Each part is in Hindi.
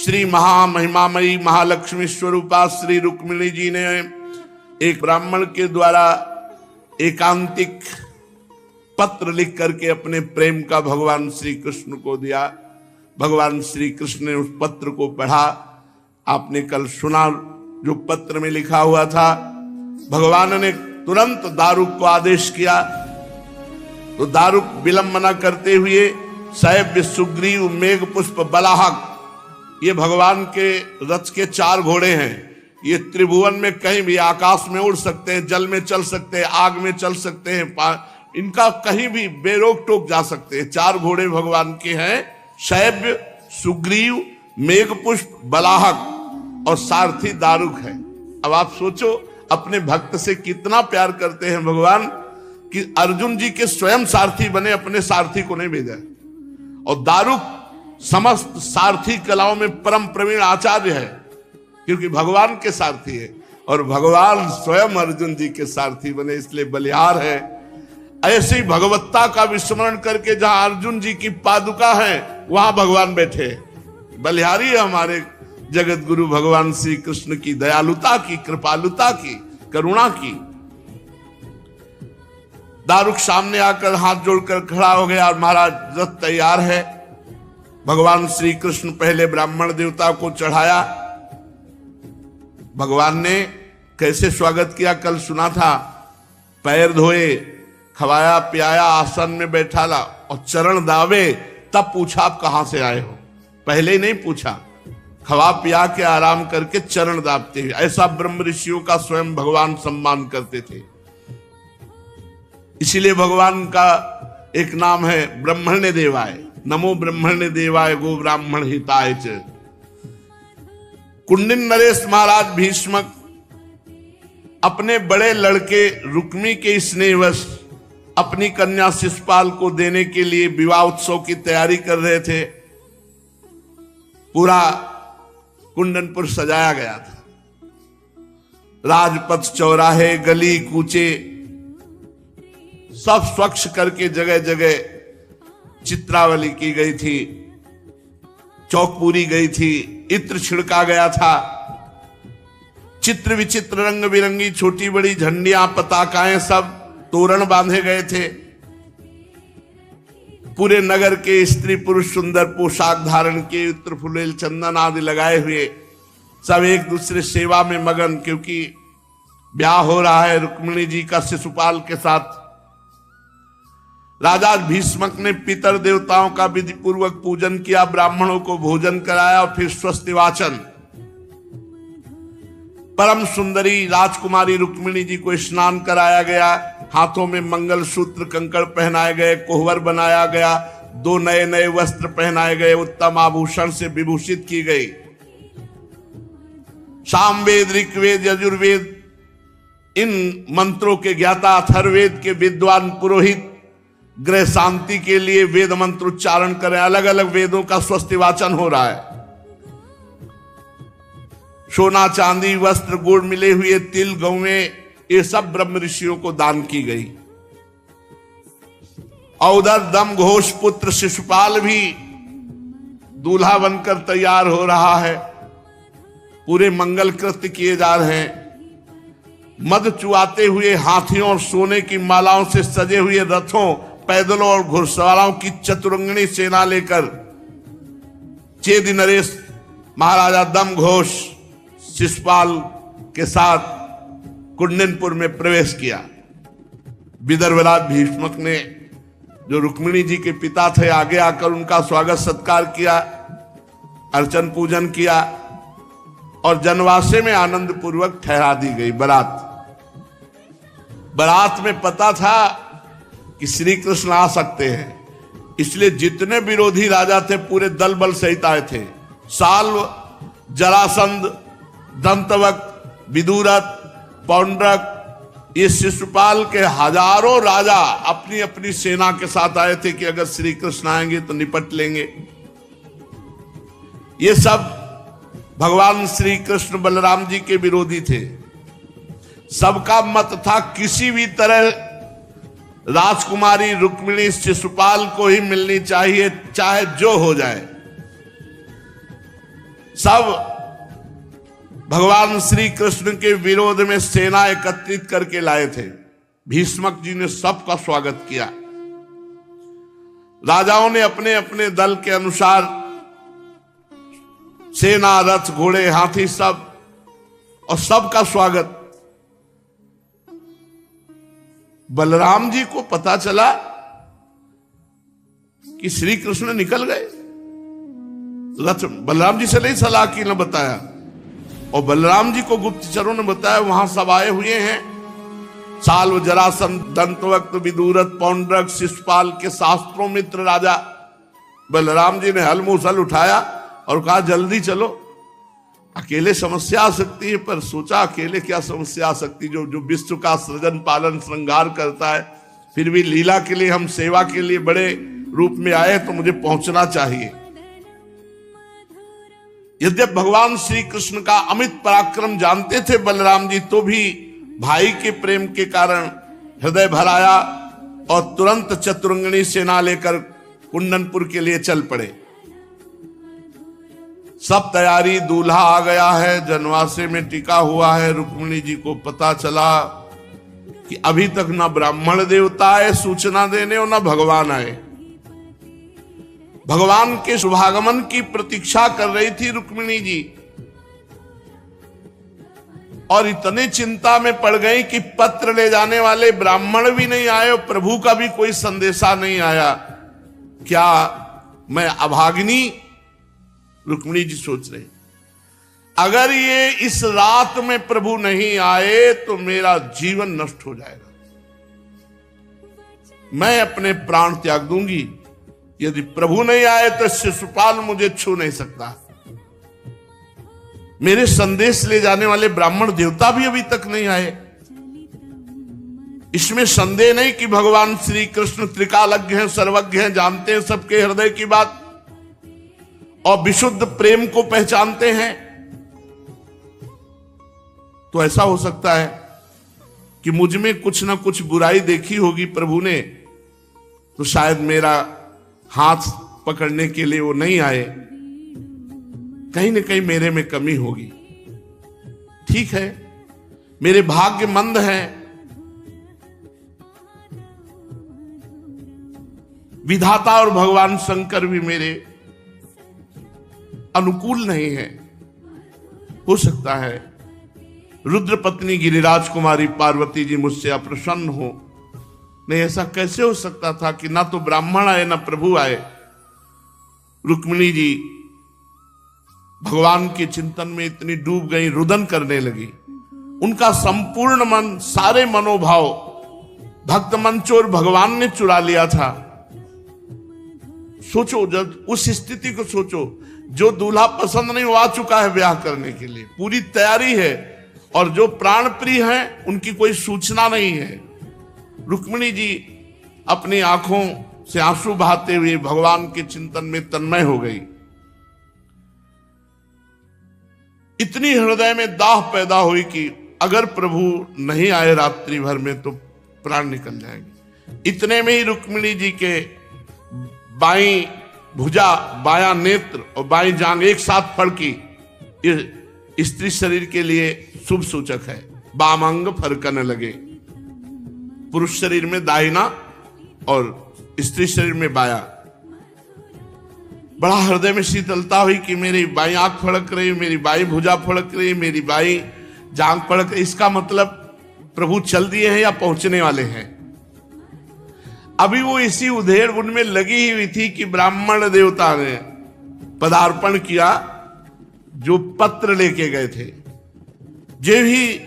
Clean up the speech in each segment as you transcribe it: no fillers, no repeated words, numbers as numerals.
श्री महामहिमामयी महालक्ष्मी स्वरूपा श्री रुक्मिणी जी ने एक ब्राह्मण के द्वारा एकांतिक पत्र लिख करके अपने प्रेम का भगवान श्री कृष्ण को दिया। भगवान श्री कृष्ण ने उस पत्र को पढ़ा। आपने कल सुना जो पत्र में लिखा हुआ था। भगवान ने तुरंत दारुक को आदेश किया, तो दारुक विलंब न करते हुए सैव्य, सुग्रीव, मेघ पुष्प, बलाहक, ये भगवान के रथ के 4 घोड़े हैं। ये त्रिभुवन में कहीं भी आकाश में उड़ सकते हैं, जल में चल सकते हैं, आग में चल सकते हैं, इनका कहीं भी बेरोक टोक जा सकते हैं। 4 घोड़े भगवान के हैं, शैव्य, सुग्रीव, मेघपुष्प, बलाहक और सारथी दारुक है। अब आप सोचो अपने भक्त से कितना प्यार करते हैं भगवान कि अर्जुन जी के स्वयं सारथी बने, अपने सारथी को नहीं भेजा। और दारुक समस्त सारथी कलाओं में परम प्रवीण आचार्य है, क्योंकि भगवान के सारथी है और भगवान स्वयं अर्जुन जी के सारथी बने, इसलिए बलिहार है। ऐसे ही भगवत्ता का विस्मरण करके जहां अर्जुन जी की पादुका है वहां भगवान बैठे। बलिहारी है हमारे जगत गुरु भगवान श्री कृष्ण की दयालुता की, कृपालुता की, करुणा की। दारुक सामने आकर हाथ जोड़कर खड़ा हो गया और महाराज रथ तैयार है। भगवान श्री कृष्ण पहले ब्राह्मण देवता को चढ़ाया। भगवान ने कैसे स्वागत किया कल सुना था। पैर धोए, खवाया पियाया, आसन में बैठाला और चरण दावे। तब पूछा आप कहां से आए हो, पहले ही नहीं पूछा। खवा पिया के आराम करके चरण दाबते हुए, ऐसा ब्रह्म ऋषियों का स्वयं भगवान सम्मान करते थे। इसीलिए भगवान का एक नाम है ब्रह्मण्य देवाय, नमो ब्रह्मण्य देवाय गो ब्राह्मण हिताय च। कुंडिन नरेश महाराज भीष्मक अपने बड़े लड़के रुक्मी के स्नेहवश अपनी कन्या शिशुपाल को देने के लिए विवाह उत्सव की तैयारी कर रहे थे। पूरा कुंडनपुर सजाया गया था। राजपथ, चौराहे, गली कूचे सब स्वच्छ करके जगह जगह चित्रावली की गई थी, चौक पूरी गई थी, इत्र छिड़का गया था। चित्र विचित्र रंग बिरंगी छोटी बड़ी झंडियां, पताकाएं, सब तोरण बांधे गए थे। पूरे नगर के स्त्री पुरुष सुंदर पोशाक धारण के, इत्र फुलेल चंदन आदि लगाए हुए सब एक दूसरे सेवा में मगन, क्योंकि ब्याह हो रहा है रुक्मिणी जी का शिशुपाल के साथ। राजा भीष्मक ने पितर देवताओं का विधि पूर्वक पूजन किया, ब्राह्मणों को भोजन कराया और फिर स्वस्ति वाचन। परम सुंदरी राजकुमारी रुक्मिणी जी को स्नान कराया गया, हाथों में मंगल सूत्र कंकड़ पहनाए गए, कोहबर बनाया गया, 2 नए नए वस्त्र पहनाए गए, उत्तम आभूषण से विभूषित की गई। सामवेद, ऋग्वेद, यजुर्वेद इन मंत्रों के ज्ञाता, अथर्ववेद के विद्वान पुरोहित गृह शांति के लिए वेद मंत्र उच्चारण करें। अलग अलग वेदों का स्वस्ति वाचन हो रहा है। सोना चांदी वस्त्र गुड़ मिले हुए तिल गौएं ये सब ब्रह्म ऋषियों को दान की गई। और उधर दम घोष पुत्र शिशुपाल भी दूल्हा बनकर तैयार हो रहा है। पूरे मंगल कृत्य किए जा रहे हैं। मद चुआते हुए हाथियों और सोने की मालाओं से सजे हुए रथों, पैदलों और घुड़सवारों की चतुरंगिणी सेना लेकर चेदि नरेश महाराजा दम घोष शिशुपाल के साथ कुंडनपुर में प्रवेश किया। विदर्भराज भीष्मक ने जो रुक्मिणी जी के पिता थे आगे आकर उनका स्वागत सत्कार किया, अर्चन पूजन किया और जनवासे में आनंद पूर्वक ठहरा दी गई बारात। बारात में पता था कि श्री कृष्ण आ सकते हैं, इसलिए जितने विरोधी राजा थे पूरे दल बल सहित आए थे। साल्व, जरासंध, दंतवक्त, विदुरथ, पौंड्रक, ये शिशुपाल के हजारों राजा अपनी अपनी सेना के साथ आए थे कि अगर श्री कृष्ण आएंगे तो निपट लेंगे। ये सब भगवान श्री कृष्ण बलराम जी के विरोधी थे। सबका मत था किसी भी तरह राजकुमारी रुक्मिणी शिशुपाल को ही मिलनी चाहिए, चाहे जो हो जाए। सब भगवान श्री कृष्ण के विरोध में सेना एकत्रित करके लाए थे। भीष्मक जी ने सबका स्वागत किया। राजाओं ने अपने अपने दल के अनुसार सेना, रथ, घोड़े, हाथी सब, और सबका स्वागत। बलराम जी को पता चला कि श्री कृष्ण निकल गए। रथ बलराम जी से नहीं सलाह की, न बताया, और बलराम जी को गुप्तचरों ने बताया वहां सब आए हुए हैं। साल्व, जरासंध, दंतवक्त, विदुरथ, पौंड्रक, शिशुपाल के शास्त्रों मित्र राजा। बलराम जी ने हल मूसल उठाया और कहा जल्दी चलो, अकेले समस्या आ सकती है। पर सोचा अकेले क्या समस्या आ सकती, जो विश्व का सृजन पालन श्रृंगार करता है, फिर भी लीला के लिए, हम सेवा के लिए बड़े रूप में आए तो मुझे पहुंचना चाहिए। यद्यपि भगवान श्री कृष्ण का अमित पराक्रम जानते थे बलराम जी, तो भी भाई के प्रेम के कारण हृदय भर आया और तुरंत चतुरंगनी सेना लेकर कुंदनपुर के लिए चल पड़े। सब तैयारी, दूल्हा आ गया है, जनवासे में टिका हुआ है। रुक्मिणी जी को पता चला कि अभी तक ना ब्राह्मण देवता आए सूचना देने और ना भगवान आए। भगवान के शुभागमन की प्रतीक्षा कर रही थी रुक्मिणी जी, और इतने चिंता में पड़ गई कि पत्र ले जाने वाले ब्राह्मण भी नहीं आए और प्रभु का भी कोई संदेशा नहीं आया। क्या मैं अभागिनी? रुक्मिणी जी सोच रहे, अगर ये इस रात में प्रभु नहीं आए तो मेरा जीवन नष्ट हो जाएगा, मैं अपने प्राण त्याग दूंगी। यदि प्रभु नहीं आए तो शिशुपाल मुझे छू नहीं सकता। मेरे संदेश ले जाने वाले ब्राह्मण देवता भी अभी तक नहीं आए। इसमें संदेह नहीं कि भगवान श्री कृष्ण त्रिकालज्ञ हैं, सर्वज्ञ हैं, जानते हैं सबके हृदय की बात और विशुद्ध प्रेम को पहचानते हैं। तो ऐसा हो सकता है कि मुझ में कुछ ना कुछ बुराई देखी होगी प्रभु ने, तो शायद मेरा हाथ पकड़ने के लिए वो नहीं आए। कहीं ना कहीं मेरे में कमी होगी। ठीक है, मेरे भाग्य मंद हैं, विधाता और भगवान शंकर भी मेरे अनुकूल नहीं है। हो सकता है रुद्र पत्नी गिरिराज कुमारी पार्वती जी मुझसे अप्रसन्न हो। नहीं, ऐसा कैसे हो सकता था कि ना तो ब्राह्मण आए ना प्रभु आए। रुक्मिणी जी भगवान के चिंतन में इतनी डूब गई, रुदन करने लगी। उनका संपूर्ण मन, सारे मनोभाव भक्त मंचोर भगवान ने चुरा लिया था। सोचो, जब उस स्थिति को सोचो, जो दूल्हा पसंद नहीं वो आ चुका है ब्याह करने के लिए, पूरी तैयारी है, और जो प्राण प्रिय हैं उनकी कोई सूचना नहीं है। रुक्मिणी जी अपनी आंखों से आंसू बहाते हुए भगवान के चिंतन में तन्मय हो गई। इतनी हृदय में दाह पैदा हुई कि अगर प्रभु नहीं आए रात्रि भर में तो प्राण निकल जाएंगे। इतने में ही रुक्मिणी जी के बाईं भुजा, बायां नेत्र और बाईं जांग एक साथ फड़की। ये स्त्री शरीर के लिए शुभ सूचक है। बाम अंग फरकने लगे। पुरुष शरीर में दाहिना और स्त्री शरीर में बाया। बड़ा हृदय में शीतलता हुई कि मेरी बाईं आंख फड़क रही, मेरी बाईं भुजा फड़क रही, मेरी बाईं जांग फड़क रही। इसका मतलब प्रभु चल दिए हैं या पहुंचने वाले हैं। अभी वो इसी उधेड़ उनमें लगी हुई थी कि ब्राह्मण देवता ने पदार्पण किया, जो पत्र लेके गए थे। जे भी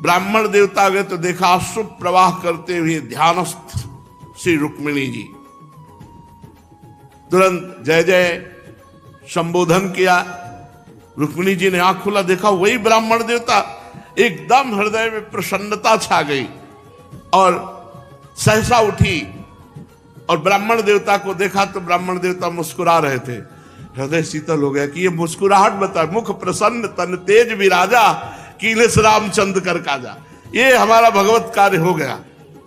ब्राह्मण देवता गए तो देखा अश्रु प्रवाह करते हुए ध्यानस्थ श्री रुक्मिणी जी। तुरंत जय जय संबोधन किया। रुक्मिणी जी ने आंख खुला, देखा वही ब्राह्मण देवता। एकदम हृदय में प्रसन्नता छा गई और सहसा उठी और ब्राह्मण देवता को देखा तो ब्राह्मण देवता मुस्कुरा रहे थे। हृदय शीतल हो गया कि ये मुस्कुराहट बता, मुख प्रसन्न तन तेज विराजा, कीलेश रामचंद्र कर काजा। ये हमारा भगवत कार्य हो गया।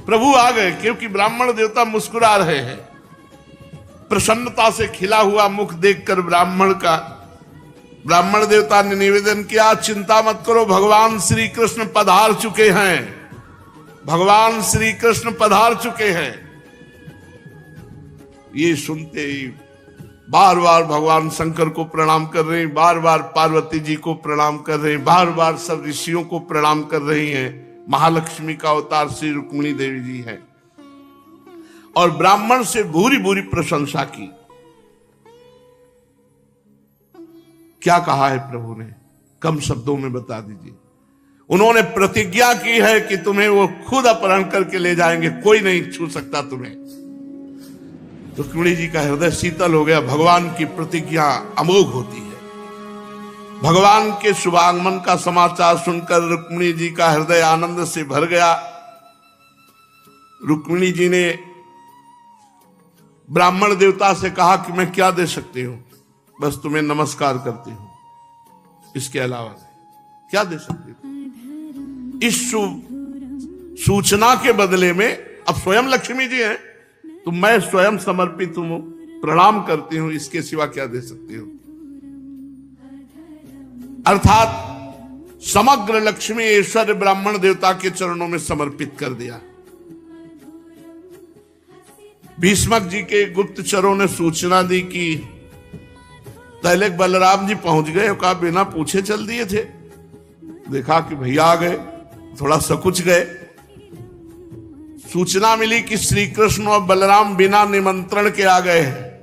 प्रभु आ गए, क्योंकि ब्राह्मण देवता मुस्कुरा रहे हैं। प्रसन्नता से खिला हुआ मुख देखकर ब्राह्मण का ब्राह्मण देवता ने निवेदन किया, चिंता मत करो, भगवान श्री कृष्ण पधार चुके हैं, भगवान श्री कृष्ण पधार चुके हैं। ये सुनते ही बार बार भगवान शंकर को प्रणाम कर रहे हैं, बार बार पार्वती जी को प्रणाम कर रहे हैं, बार बार सब ऋषियों को प्रणाम कर रही हैं। महालक्ष्मी का अवतार श्री रुक्मिणी देवी जी है। और ब्राह्मण से भूरी भूरी प्रशंसा की। क्या कहा है प्रभु ने, कम शब्दों में बता दीजिए। उन्होंने प्रतिज्ञा की है कि तुम्हें वो खुद अपहरण करके ले जाएंगे, कोई नहीं छू सकता तुम्हें। रुक्मिणी जी का हृदय शीतल हो गया। भगवान की प्रतिज्ञा अमोघ होती है। भगवान के शुभागमन का समाचार सुनकर रुक्मिणी जी का हृदय आनंद से भर गया। रुक्मिणी जी ने ब्राह्मण देवता से कहा कि मैं क्या दे सकती हूं, बस तुम्हें नमस्कार करती हूं, इसके अलावा क्या दे सकती हूं। इस सूचना के बदले में अब स्वयं लक्ष्मी जी हैं, तो मैं स्वयं समर्पित हूं, प्रणाम करती हूं, इसके सिवा क्या दे सकती हूं। अर्थात समग्र लक्ष्मी ऐश्वर्य ब्राह्मण देवता के चरणों में समर्पित कर दिया। भीष्मक जी के गुप्तचरों ने सूचना दी कि पहले बलराम जी पहुंच गए, और कहा बिना पूछे चल दिए थे। देखा कि भैया आ गए, थोड़ा सकुच गए। सूचना मिली कि श्री कृष्ण और बलराम बिना निमंत्रण के आ गए हैं।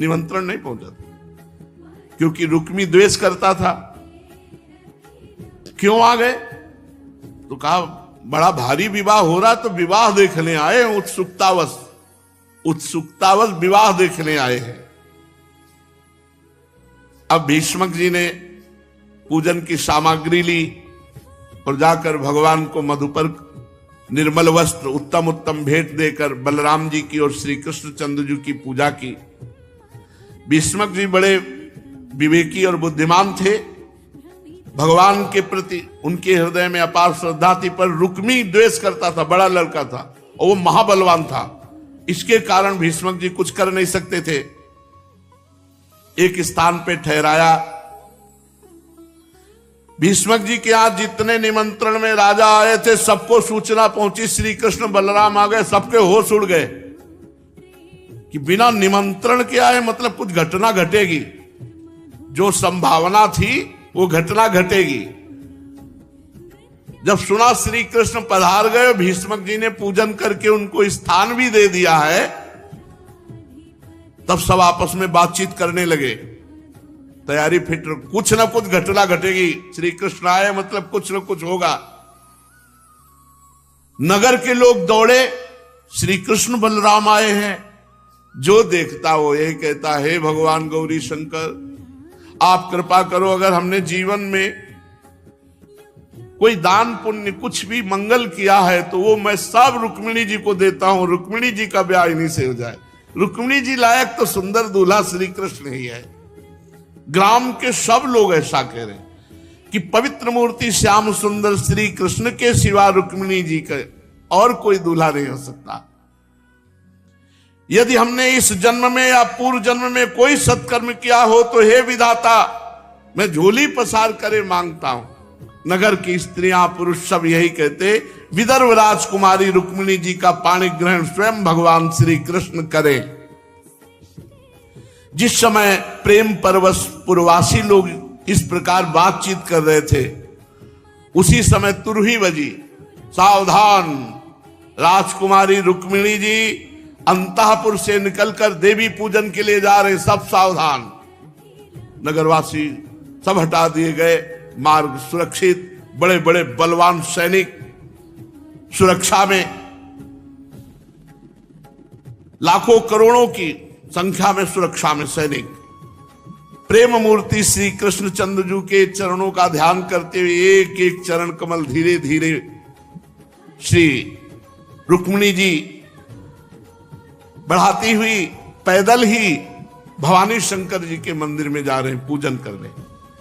निमंत्रण नहीं पहुंचा था, क्योंकि रुक्मी द्वेष करता था। क्यों आ गए? तो कहा बड़ा भारी विवाह हो रहा, तो विवाह देखने आए, उत्सुकतावश विवाह देखने आए हैं। अब भीष्मक जी ने पूजन की सामग्री ली और जाकर भगवान को मधुपर निर्मल वस्त्र, उत्तम उत्तम भेंट देकर बलराम जी की और श्री कृष्णचंद्र जी की पूजा की। भीष्मक जी बड़े विवेकी और बुद्धिमान थे। भगवान के प्रति उनके हृदय में अपार श्रद्धा थी, पर रुक्मी द्वेष करता था, बड़ा लड़का था और वो महाबलवान था। इसके कारण भीष्मक जी कुछ कर नहीं सकते थे। एक स्थान पे ठहराया। भीष्मक जी के यहां जितने निमंत्रण में राजा आए थे, सबको सूचना पहुंची श्री कृष्ण बलराम आ गए। सबके होश उड़ गए कि बिना निमंत्रण के आए, मतलब कुछ घटना घटेगी। जो संभावना थी वो घटना घटेगी। जब सुना श्री कृष्ण पधार गए, भीष्मक जी ने पूजन करके उनको स्थान भी दे दिया है, तब सब आपस में बातचीत करने लगे। तैयारी फिट, कुछ ना कुछ घटना घटेगी। श्री कृष्ण आए मतलब कुछ ना कुछ होगा। नगर के लोग दौड़े, श्री कृष्ण बलराम आए हैं। जो देखता वो यही कहता, हे भगवान गौरी शंकर, आप कृपा करो, अगर हमने जीवन में कोई दान पुण्य कुछ भी मंगल किया है तो वो मैं सब रुक्मिणी जी को देता हूं। रुक्मिणी जी का ब्याह इन्हीं से हो जाए। रुक्मिणी जी लायक तो सुंदर दूल्हा श्री कृष्ण ही है। ग्राम के सब लोग ऐसा कह रहे हैं कि पवित्र मूर्ति श्याम सुंदर श्री कृष्ण के सिवा रुक्मिणी जी का और कोई दूल्हा नहीं हो सकता। यदि हमने इस जन्म में या पूर्व जन्म में कोई सत्कर्म किया हो तो हे विधाता, मैं झोली पसार करे मांगता हूं। नगर की स्त्रियां पुरुष सब यही कहते, विदर्भ राजकुमारी रुक्मिणी जी का पाणी ग्रहण स्वयं भगवान श्री कृष्ण करें। जिस समय प्रेम परवश पुरवासी लोग इस प्रकार बातचीत कर रहे थे, उसी समय तुरही बजी, सावधान, राजकुमारी रुक्मिणी जी अंतःपुर से निकलकर देवी पूजन के लिए जा रहे, सब सावधान। नगरवासी सब हटा दिए गए, मार्ग सुरक्षित, बड़े बड़े बलवान सैनिक सुरक्षा में, लाखों करोड़ों की संख्या में सुरक्षा में सैनिक। प्रेम मूर्ति श्री कृष्णचंद्र जी के चरणों का ध्यान करते हुए एक एक चरण कमल धीरे धीरे श्री रुक्मिणी जी बढ़ाती हुई पैदल ही भवानी शंकर जी के मंदिर में जा रहे हैं पूजन करने।